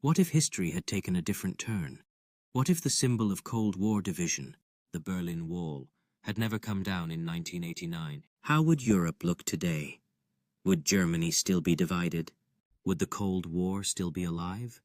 What if history had taken a different turn? What if the symbol of Cold War division, the Berlin Wall, had never come down in 1989? How would Europe look today? Would Germany still be divided? Would the Cold War still be alive?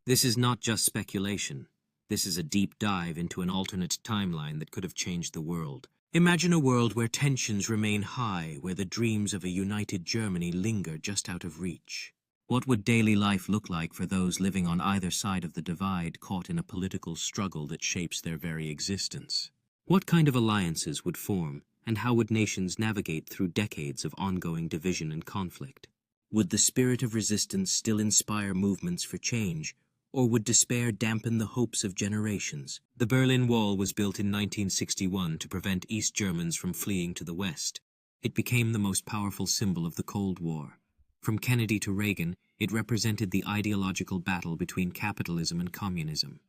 This is not just speculation. This is a deep dive into an alternate timeline that could have changed the world. Imagine a world where tensions remain high, where the dreams of a united Germany linger just out of reach. What would daily life look like for those living on either side of the divide, caught in a political struggle that shapes their very existence? What kind of alliances would form, and how would nations navigate through decades of ongoing division and conflict? Would the spirit of resistance still inspire movements for change, or would despair dampen the hopes of generations? The Berlin Wall was built in 1961 to prevent East Germans from fleeing to the West. It became the most powerful symbol of the Cold War. From Kennedy to Reagan, it represented the ideological battle between capitalism and communism.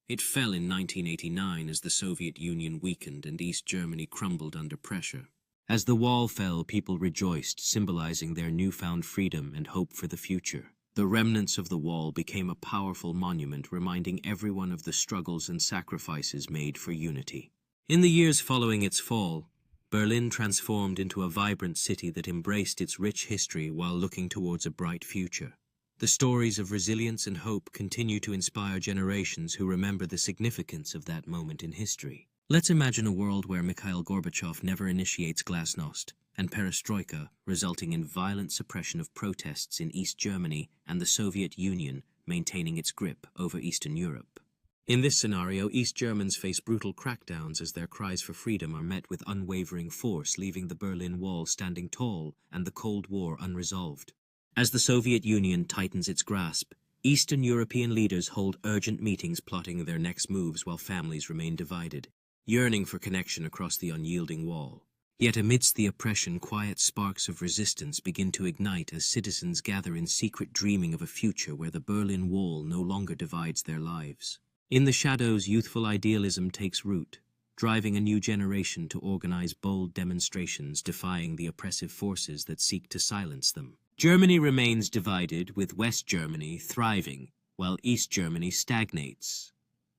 It fell in 1989 as the Soviet Union weakened and East Germany crumbled under pressure. As the wall fell, people rejoiced, symbolizing their newfound freedom and hope for the future. The remnants of the wall became a powerful monument reminding everyone of the struggles and sacrifices made for unity. In the years following its fall, Berlin transformed into a vibrant city that embraced its rich history while looking towards a bright future. The stories of resilience and hope continue to inspire generations who remember the significance of that moment in history. Let's imagine a world where Mikhail Gorbachev never initiates glasnost, and perestroika, resulting in violent suppression of protests in East Germany and the Soviet Union maintaining its grip over Eastern Europe. In this scenario, East Germans face brutal crackdowns as their cries for freedom are met with unwavering force, leaving the Berlin Wall standing tall and the Cold War unresolved. As the Soviet Union tightens its grasp, Eastern European leaders hold urgent meetings plotting their next moves while families remain divided, yearning for connection across the unyielding wall. Yet amidst the oppression, quiet sparks of resistance begin to ignite as citizens gather in secret, dreaming of a future where the Berlin Wall no longer divides their lives. In the shadows, youthful idealism takes root, driving a new generation to organize bold demonstrations defying the oppressive forces that seek to silence them. Germany remains divided, with West Germany thriving, while East Germany stagnates.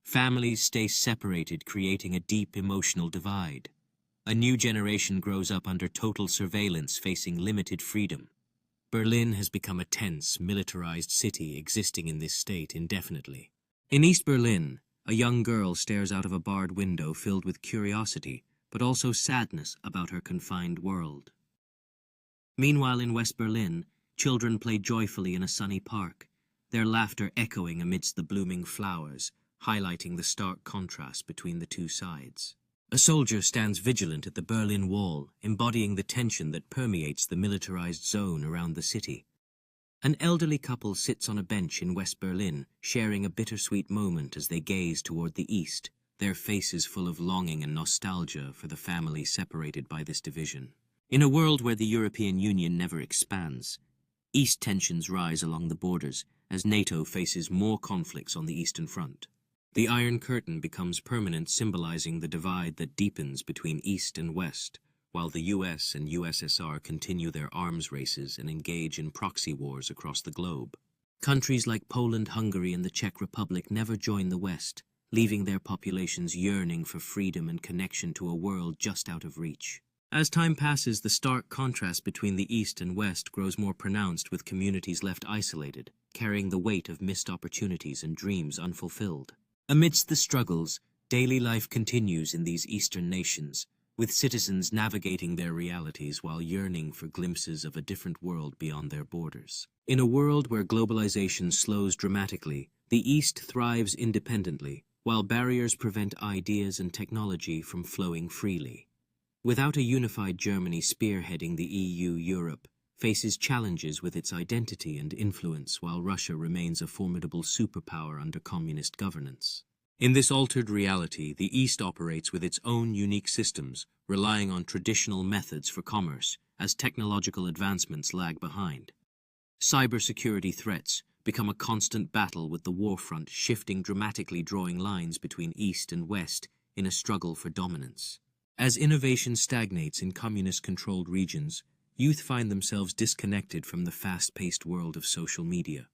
Families stay separated, creating a deep emotional divide. A new generation grows up under total surveillance, facing limited freedom. Berlin has become a tense, militarized city existing in this state indefinitely. In East Berlin, a young girl stares out of a barred window filled with curiosity, but also sadness about her confined world. Meanwhile, in West Berlin, children play joyfully in a sunny park, their laughter echoing amidst the blooming flowers, highlighting the stark contrast between the two sides. A soldier stands vigilant at the Berlin Wall, embodying the tension that permeates the militarized zone around the city. An elderly couple sits on a bench in West Berlin, sharing a bittersweet moment as they gaze toward the east, their faces full of longing and nostalgia for the family separated by this division. In a world where the European Union never expands, East tensions rise along the borders as NATO faces more conflicts on the Eastern Front. The Iron Curtain becomes permanent, symbolizing the divide that deepens between East and West, while the US and USSR continue their arms races and engage in proxy wars across the globe. Countries like Poland, Hungary, and the Czech Republic never join the West, leaving their populations yearning for freedom and connection to a world just out of reach. As time passes, the stark contrast between the East and West grows more pronounced, with communities left isolated, carrying the weight of missed opportunities and dreams unfulfilled. Amidst the struggles, daily life continues in these Eastern nations, with citizens navigating their realities while yearning for glimpses of a different world beyond their borders. In a world where globalization slows dramatically, the East thrives independently, while barriers prevent ideas and technology from flowing freely. Without a unified Germany spearheading, the EU, Europe faces challenges with its identity and influence, while Russia remains a formidable superpower under communist governance. In this altered reality, the East operates with its own unique systems, relying on traditional methods for commerce, as technological advancements lag behind. Cybersecurity threats become a constant battle, with the warfront shifting dramatically, drawing lines between East and West in a struggle for dominance. As innovation stagnates in communist-controlled regions, youth find themselves disconnected from the fast-paced world of social media.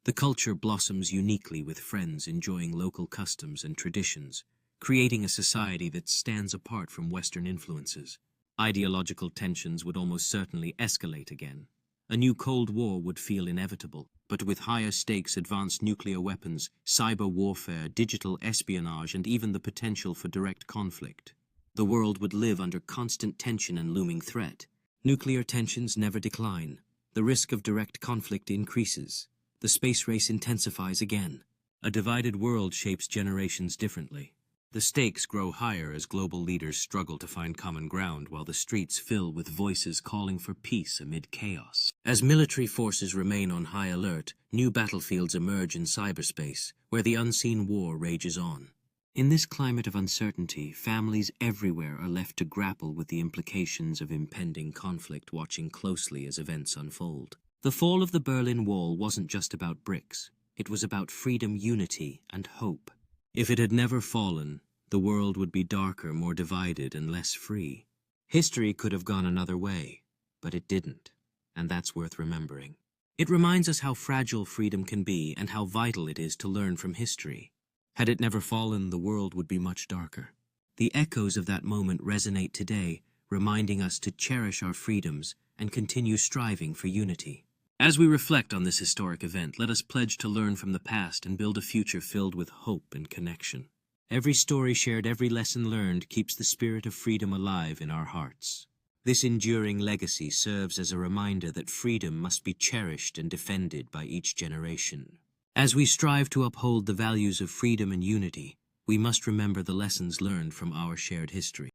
The culture blossoms uniquely with friends enjoying local customs and traditions, creating a society that stands apart from Western influences. Ideological tensions would almost certainly escalate again. A new Cold War would feel inevitable, but with higher stakes, advanced nuclear weapons, cyber warfare, digital espionage, and even the potential for direct conflict. The world would live under constant tension and looming threat. Nuclear tensions never decline. The risk of direct conflict increases. The space race intensifies again. A divided world shapes generations differently. The stakes grow higher as global leaders struggle to find common ground while the streets fill with voices calling for peace amid chaos. As military forces remain on high alert, new battlefields emerge in cyberspace, where the unseen war rages on. In this climate of uncertainty, families everywhere are left to grapple with the implications of impending conflict, watching closely as events unfold. The fall of the Berlin Wall wasn't just about bricks. It was about freedom, unity, and hope. If it had never fallen, the world would be darker, more divided, and less free. History could have gone another way, but it didn't, and that's worth remembering. It reminds us how fragile freedom can be and how vital it is to learn from history. Had it never fallen, the world would be much darker. The echoes of that moment resonate today, reminding us to cherish our freedoms and continue striving for unity. As we reflect on this historic event, let us pledge to learn from the past and build a future filled with hope and connection. Every story shared, every lesson learned keeps the spirit of freedom alive in our hearts. This enduring legacy serves as a reminder that freedom must be cherished and defended by each generation. As we strive to uphold the values of freedom and unity, we must remember the lessons learned from our shared history.